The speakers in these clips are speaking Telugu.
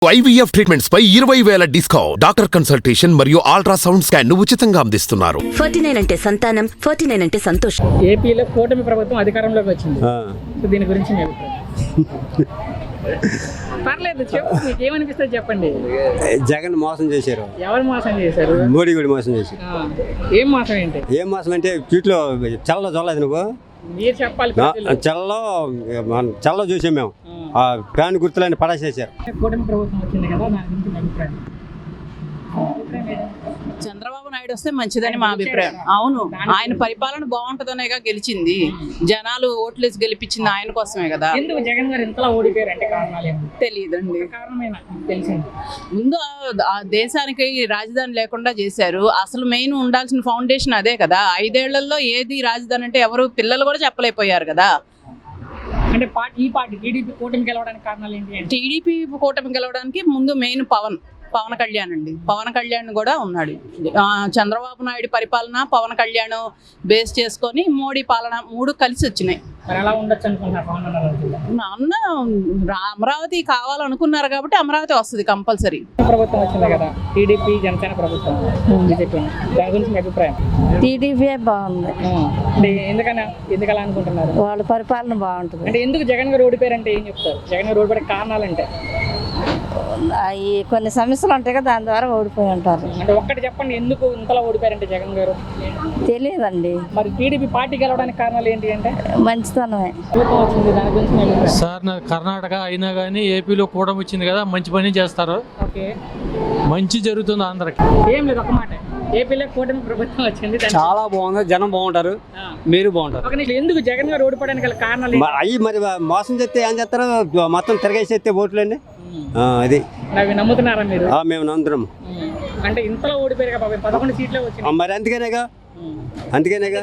IVF ట్రీట్మెంట్స్ పై 20,000 డిస్కౌంట్. డాక్టర్ కన్సల్టేషన్ మరియు అల్ట్రాసౌండ్ స్కాన్ ఉచితంగా అందిస్తున్నారు. 49 అంటే సంతానం, 49 అంటే సంతోషం. ఏపీలో కూటమి ప్రభుత్వం అధికారంలోకి వచ్చింది. సో దీని గురించి మీ అభిప్రాయం? పర్లేదు చెప్పు, మీకు ఏమనిపిస్తుంది చెప్పండి. జగన్ మోసం చేశారు. ఎవరు మోసం చేశారు? మోడీ కూడా మోసం చేశారు. ఏం మోసం ఏంటి? ఏం మోసం అంటే ట్వీట్లో చల్ల చూడలేదు నువ్వు? మీరు చెప్పాలి. చల్ల చూసాం మేము. ఆ ఫ్యాన్ గుర్తులని పడేసేసారు. కూటమి ప్రభుత్వం వచ్చింది కదా, దాని గురించి మీ అభిప్రాయం? చంద్రబాబు నాయుడు వస్తే మంచిదని మా అభిప్రాయం. అవును, ఆయన పరిపాలన బాగుంటదనేగా గెలిచింది. జనాలు ఓట్లేసి గెలిపించింది ఆయన కోసమే కదా. ఎందుకు జగన్ గారు ఇంతలా ఓడిపోయారు అంటే కారణాలు తెలియదండి. కారణమేనా తెలిసింది. ముందు ఆ దేశానికి రాజధాని లేకుండా చేశారు. అసలు మెయిన్ ఉండాల్సిన ఫౌండేషన్ అదే కదా. 5 ఏళ్లలో ఏది రాజధాని అంటే ఎవరు పిల్లలు కూడా చెప్పలేకపోయారు కదా. అంటే ఈ పార్టీ టీడీపీ కూటమి గెలవడానికి కారణాలు ఏంటి? టీడీపీ కూటమి గెలవడానికి ముందు మెయిన్ పవన్ కళ్యాణ్ అండి. పవన్ కళ్యాణ్ కూడా ఉన్నాడు. చంద్రబాబు నాయుడు పరిపాలన, పవన్ కళ్యాణ్ బేస్ చేసుకొని మోడీ పాలన 3 కలిసి వచ్చినాయి. ఎలా ఉండొచ్చు అనుకుంటున్నారు? నాన్న అమరావతి కావాలనుకున్నారు కాబట్టి అమరావతి వస్తుంది కంపల్సరీ. ప్రభుత్వం వచ్చింది కదా, టీడీపీ జనసేన ప్రభుత్వం, బీజేపీ, దాని గురించి మీ అభిప్రాయం? టీడీపీ బాగుంది. అంటే ఎందుకలా అనుకుంటున్నారు? వాళ్ళ పరిపాలన బాగుంటుంది. అంటే ఎందుకు జగన్ గారు ఓడిపోయారంటే ఏం చెప్తారు? జగన్ గారు ఓడిపోయే కారణాలంటే అవి కొన్ని సమస్యలు ఉంటాయి కదా, దాని ద్వారా ఓడిపోయి ఉంటారు. అంటే ఒక్కటి చెప్పండి, ఎందుకు ఇంతలా ఓడిపోయారంటే జగన్ గారు? తెలియదండి. మరి టీడీపీ పార్టీ గెలవడానికి కారణాలు ఏంటి అంటే? మంచితనమే. వచ్చింది, దాని గురించి మీ అభిప్రాయం? సార్ నాకు కర్ణాటక అయినా కానీ ఏపీలో కూడా వచ్చింది కదా, మంచి పని చేస్తారు. ఓకే, మంచి జరుగుతుంది అందరికి. ఏం లేదు, ఒక మాట, ఏపీలో కూటమి ప్రభుత్వం వచ్చింది, చాలా బాగుంది. జనం బాగుంటారు, మీరు బాగుంటారు. ఒక నిమిషం, ఎందుకు జగన్ గారు ఓడిపోవడానికి గల కారణాలు ఏంటి? అయ్యి మరి మోసం చేస్తే ఏం చేస్తారో మొత్తం తిరగేసేస్తే ఓట్లండి. అది అవి నమ్ముతున్నారా మీరు? మేము నమ్ముతున్నాము. అంటే ఇంతలో ఓడిపోయారు కదా, 11 సీట్లే వచ్చింది. మరి అందుకేనేగా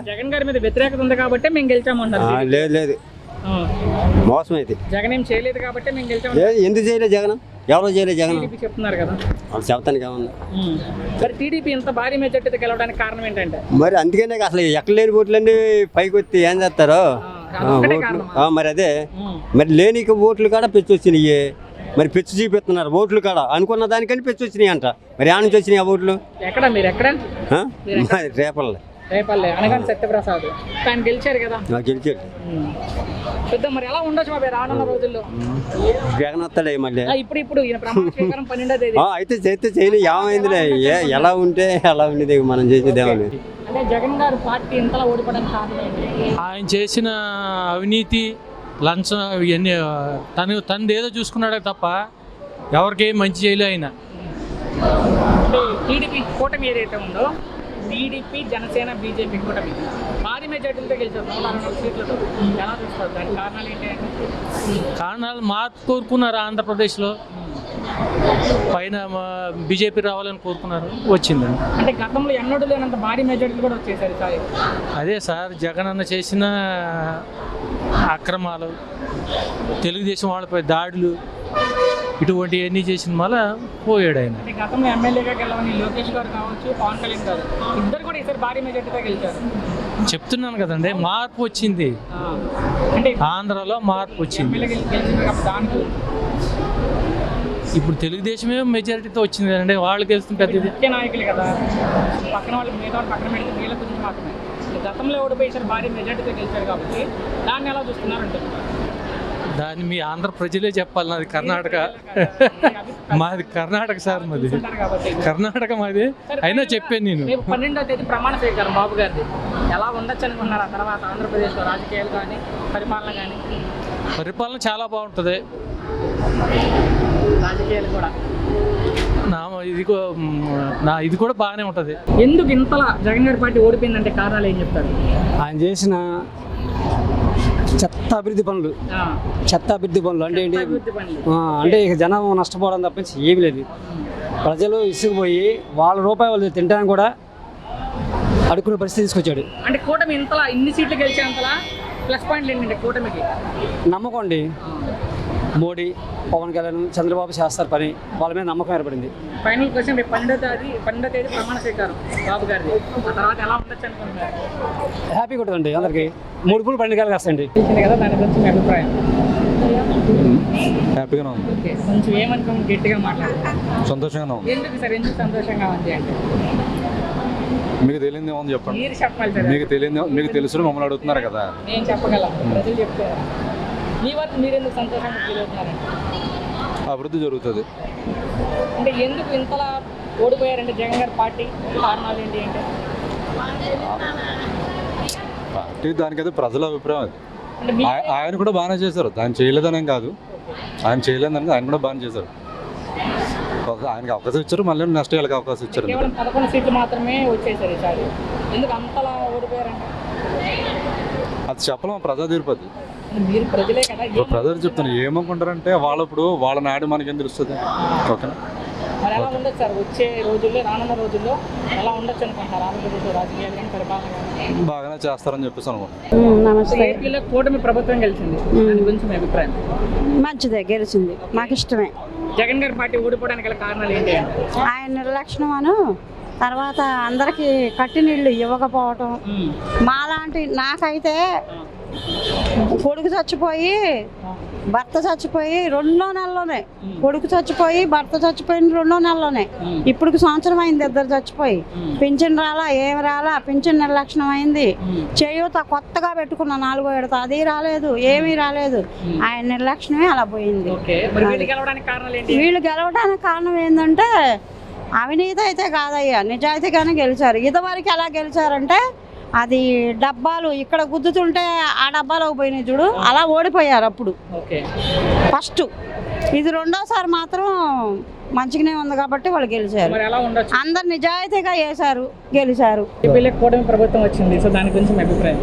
జగన్ గారి మీద వ్యతిరేకత ఉంది కాబట్టి మేము గెలిచామంటారు. లేదు మోసం అయితే జగన్ ఏం చేయలేదు కాబట్టి మేము గెలిచాము. ఎందుకు చేయలేదు జగన్? ఎవరో చేయలేదు జగన్ చెప్తున్నారు కదా, చెప్తానికి ఏమన్నా. మరి టీడీపీ ఇంత భారీ మెజార్టీతో గెలవడానికి కారణం ఏంటంటే? మరి అందుకనే అసలు ఎక్కడ లేని ఓట్లన్నీ పైకి వచ్చి ఏం చేస్తారో. మరి అదే మరి లేని ఓట్లు కాడ పెంచి వచ్చినాయి. మరి పెంచి చూపిస్తున్నారు ఓట్లు కాడ, అనుకున్న దానికంటే పెంచి వచ్చినాయి అంట. మరి ఆ నుంచి వచ్చినాయి ఆ ఓట్లు ఎక్కడ? మీరు ఎక్కడ? రేపల్లె. రేపల్లె అనగానే సత్యప్రసాద్ ఆయన గెలిచారు కదా. గెలిచాడు. పెద్ద మరి ఎలా ఉండొచ్చు బాబు రానున్న రోజుల్లో? జగన్ వస్తాడే మళ్ళీ. ఇప్పుడు ఈయన ప్రమాణ స్వీకారం 12వ తేదీ. అయితే చేయని ఏమైందిలే, ఎలా ఉంటే అలా ఉండేది, మనం చేసేదేమని. అంటే జగన్ గారు పార్టీ ఇంతలా ఓడిపోవడానికి కారణం ఏంటి? ఆయన చేసిన అవినీతి, లంచం ఇవన్నీ తనది ఏదో చూసుకున్నాడే తప్ప ఎవరికి మంచి చేయలే ఆయన. అంటే టీడీపీ కూటమి ఏదైతే ఉందో, టీడీపీ జనసేన బీజేపీ కూటమి భారీ మెజార్టీలతో గెలిచారు, 160 సీట్లతో. ఎలా చూస్తారు? దాని కారణాలు ఏంటి? కారణాలు మార్పు కోరుకున్నారు. ఆంధ్రప్రదేశ్లో పైన బీజేపీ రావాలని కోరుకున్నారు, వచ్చిందండి. అంటే గతంలో ఎన్నడూ లేనంత భారీ మెజార్టీలు కూడా వచ్చేసారు సార్. అదే సార్, జగన్ అన్న చేసిన అక్రమాలు, తెలుగుదేశం వాళ్ళపై దాడులు, ఇటువంటివన్నీ చేసిన వల్ల పోయాడు ఆయన. అంటే గతంలో ఎమ్మెల్యేగా గెలవని లోకేష్ గారు కావచ్చు, పవన్ కళ్యాణ్ గారు, ఇద్దరు కూడా ఈసారి భారీ మెజార్టీతో గెలిచారు. చెప్తున్నాను కదండి, మార్పు వచ్చింది. అంటే ఆంధ్రాలో మార్పు వచ్చింది. దానికి ఇప్పుడు తెలుగుదేశమే మెజారిటీతో వచ్చింది కదండి, వాళ్ళు గెలుస్తుంది పెద్దది. ముఖ్య నాయకులు కదా, పక్కన వాళ్ళకి మిగతా వాళ్ళు పక్కన పెడితే వీళ్ళ గురించి మాత్రమే. గతంలో ఓడిపోయేసారు, భారీ మెజార్టీతో గెలిచారు కాబట్టి దాన్ని ఎలా చూస్తున్నారంటే? దాన్ని మీ ఆంధ్ర ప్రజలే చెప్పాలి. నాది కర్ణాటక, మాది కర్ణాటక సార్, మాది కర్ణాటక మాది. అయినా చెప్పాను నేను. 12వ తేదీ ప్రమాణ స్వీకారం బాబు గారిది. ఎలా ఉండొచ్చు అనుకున్నారు ఆ తర్వాత ఆంధ్రప్రదేశ్లో రాజకీయాలు కానీ పరిపాలన కానీ? పరిపాలన చాలా బాగుంటుంది. రాజకీయాలు కూడా ఇది కూడా బాగానే ఉంటుంది. ఎందుకు ఇంతలా జగన్ గారి పార్టీ ఓడిపోయిందంటే కారణాలు ఏం చెప్తారు? ఆయన చేసిన చెత్త అభివృద్ధి పనులు అంటే ఏంటి? అంటే ఇక జనం నష్టపోవడం తప్పించి ఏమీ లేదు. ప్రజలు ఇసుకుపోయి వాళ్ళ రూపాయి వాళ్ళు తినడానికి కూడా అడుక్కునే పరిస్థితి తీసుకొచ్చాడు. అంటే కూటమి ఇంతలా ఇన్ని సీట్లు గెలిచేంతలా ప్లస్ పాయింట్లు ఏంటంటే కూటమికి? నమ్మకం అండి. మోడీ, పవన్ కళ్యాణ్, చంద్రబాబు చేస్తారు పని, వాళ్ళ మీద నమ్మకం ఏర్పడింది. ఫైనల్ క్వశ్చన్, 12వ తేదీ ప్రమాణ స్వీకారం బాబు గారిది. ఆ తర్వాత ఎలా ఉండొచ్చు అనుకుంటున్నారు? హ్యాపీగా ఉంటుందండి అందరికి. 3 పూలు పండుగలు కాస్తండి కదా, దాని గురించి మీ అభిప్రాయం? ఉంటాయా? హ్యాపీగానే ఉంది, ఓకే, కొంచెం ఏమనుకోండి గట్టిగా మాట్లాడతారు. సంతోషంగానే ఉంది. ఎందుకు సార్, ఎందుకు సంతోషంగా ఉంది అంటే? మీకు తెలియదు ఏమని చెప్పండి. మీరు చెప్పాలి సార్. మీకు తెలియదు, మీకు తెలుసు మమ్మల్ని అడుగుతున్నారు కదా. నేను చెప్పగలం, ప్రజలు చెప్తారు. మీ వరకు మీరు ఎందుకు సంతోషంగా ఫీల్ అవుతున్నారంటే? అభివృద్ధి జరుగుతుంది. అంటే ఎందుకు ఇంతలా ఓడిపోయారంటే జగన్ గారి పార్టీ కారణాలు ఏంటి అంటే? పార్టీ దానికైతే ప్రజల అభిప్రాయం అది. అంటే మీ ఆయన కూడా బాగానే చేశారు, దాన్ని చేయలేదనేం కాదు. ఆయన చేయలేదని ఆయన కూడా బాగానే చేశారు. ఆయనకి అవకాశం ఇచ్చారు, మళ్ళీ నెక్స్ట్ వాళ్ళకి అవకాశం ఇచ్చారు. కేవలం 11 సీట్లు మాత్రమే వచ్చేసారు ఈసారి. ఎందుకు అంతలా ఓడిపోయారంటే? అది చెప్పలేము, ప్రజా తీరుపతి. అంటే మీరు ప్రజలే కదా, ఇప్పుడు ప్రజలు చెప్తాను ఏమనుకుంటారంటే వాళ్ళు ఇప్పుడు వాళ్ళ నాడు మనకేం తెలుస్తుంది. ఓకేనా? మరి ఎలా ఉండొచ్చు సార్ వచ్చే రోజుల్లో, రానున్న రోజుల్లో ఎలా ఉండొచ్చు అనుకుంటున్నారు? ఆంధ్రప్రదేశ్ రాజకీయాలు కానీ పరిపాలన కానీ బాగానే చేస్తారని చెప్పేసి అనుకుంటున్నాను. నమస్తే. ఏపీలో కూటమి ప్రభుత్వం గెలిచింది, దాని గురించి మీ అభిప్రాయం? మంచిదే, గెలిచింది, మాకు ఇష్టమే. జగన్ గారి పార్టీ ఓడిపోవడానికి గల కారణాలు ఏంటి అంటే? ఆయన నిర్లక్ష్యం అను, తర్వాత అందరికీ కట్టి నీళ్ళు ఇవ్వకపోవటం. మాలాంటి నాకైతే కొడుకు చచ్చిపోయి భర్త చచ్చిపోయి 2 నెలలోనే, కొడుకు చచ్చిపోయి భర్త చచ్చిపోయిన 2 నెలలోనే, ఇప్పుడు సంవత్సరం అయింది ఇద్దరు చచ్చిపోయి. పింఛన్ రాలా, ఏమి రాలా, పింఛన్ నిర్లక్ష్యం అయింది. చేయూత కొత్తగా పెట్టుకున్న 4వ ఏడుత, అది రాలేదు, ఏమీ రాలేదు. ఆయన నిర్లక్ష్యమే అలా పోయింది. వీళ్ళు గెలవడానికి కారణాలు ఏంటి? వీళ్ళు గెలవడానికి కారణం ఏంటంటే అవినీతి అయితే కాదయ్యా, నిజాయితీగానే గెలిచారు. ఇదివరకు ఎలా గెలిచారంటే అది డబ్బాలు ఇక్కడ గుద్దుతుంటే ఆ డబ్బాలోకి పోయినాయి చూడు, అలా ఓడిపోయారు అప్పుడు ఫస్ట్. ఇది రెండోసారి మాత్రం మంచిగానే ఉంది కాబట్టి వాళ్ళు గెలిచారు. అందరు నిజాయితీగా వేశారు, గెలిచారు. కూటమి ప్రభుత్వం వచ్చింది, సో దాని గురించి మీ అభిప్రాయం?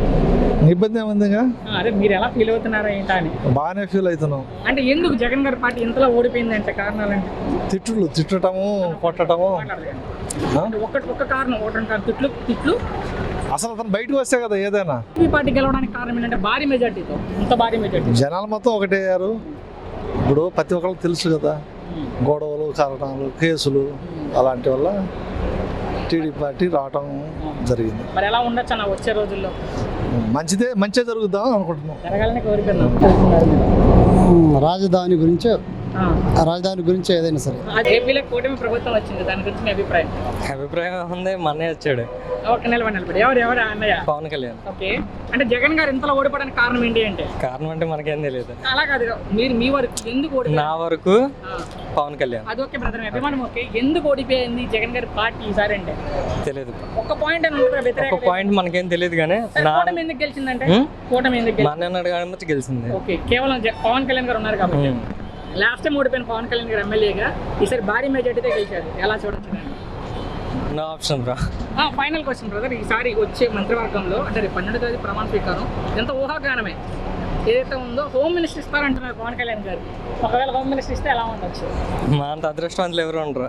ఇబ్బంది ఏముందిగా, అదే మీరు ఎలా ఫీల్ అవుతున్నారా ఏంటా అని? బాగానే ఫీల్ అవుతున్నాం. అంటే ఎందుకు జగన్ గారి పార్టీ ఇంతలా ఓడిపోయింది అంటే కారణాలంటే? తిట్టటము, కొట్టటము. ఒక్క కారణం ఒకటి, తిట్లు. అసలు అతను బయటకు వస్తే కదా ఏదైనా. ఈ పార్టీ గెలవడానికి కారణం ఏంటంటే భారీ మెజార్టీతో, ఇంత భారీ మెజార్టీ. జనాలు మొత్తం ఒకటే అయ్యారు. ఇప్పుడు ప్రతి ఒక్కరికి తెలుసు కదా, గొడవలు, కారణాలు, కేసులు అలాంటి వల్ల టీడీపీ పార్టీ రావటం జరిగింది. మరి ఎలా ఉండొచ్చు అన్న వచ్చే రోజుల్లో? మంచిగా జరుగుద్దాం అనుకుంటున్నాం. జరగాలని కోరుకున్నాం. రాజధాని గురించి ఏదైనా సరే. ఏపీలో కూటమి ప్రభుత్వం వచ్చింది, దాని గురించి మీ అభిప్రాయం? అభిప్రాయం ఉంది, మా అన్నయ్య వచ్చాడు. ఒక నిలబడి ఎవరు అన్నయ్య? పవన్ కళ్యాణ్. ఓకే, అంటే జగన్ గారు ఇంతలో ఓడిపోవడానికి కారణం ఏంటి అంటే? కారణం అంటే మనకేం తెలియదు. అలా కాదు, మీరు మీ వరకు ఎందుకు ఓడిపోయారు? నా వరకు పవన్ కళ్యాణ్. అది ఓకే బ్రదర్, అభిమానం ఓకే. ఎందుకు ఓడిపోయింది జగన్ గారి పార్టీ ఈసారి అంటే? తెలియదు. ఒక పాయింట్ అని ఉంటుంది, ఒక పాయింట్ మనకేం తెలియదు కానీ కూటమి ఎందుకు గెలిచిందంటే? కూటమి ఎందుకు మా అన్నయ్య అన్నాడు కాబట్టి గెలిచింది. ఓకే, కేవలం పవన్ కళ్యాణ్ గారు ఉన్నారు కాబట్టి. లాస్ట్ టైం ఓడిపోయిన పవన్ కళ్యాణ్ గారు ఎమ్మెల్యేగా ఈసారి భారీ మెజార్టీతో గెలిచారు, ఎలా చూడొచ్చు? నా ఆప్షన్ రా. ఫైనల్ క్వశ్చన్ బ్రదర్, ఈసారి వచ్చే మంత్రివర్గంలో అంటే 12వ తేదీ ప్రమాణ స్వీకారం ఎంత ఊహాగానమే ఏదైతే ఉందో, హోమ్ మినిస్టర్ ఇస్తారంటున్నారు పవన్ కళ్యాణ్ గారు. ఒకవేళ హోమ్ మినిస్టర్ ఇస్తే ఎలా ఉండొచ్చు? మా అంత అదృష్టవంతులు ఎవరు ఉండరు.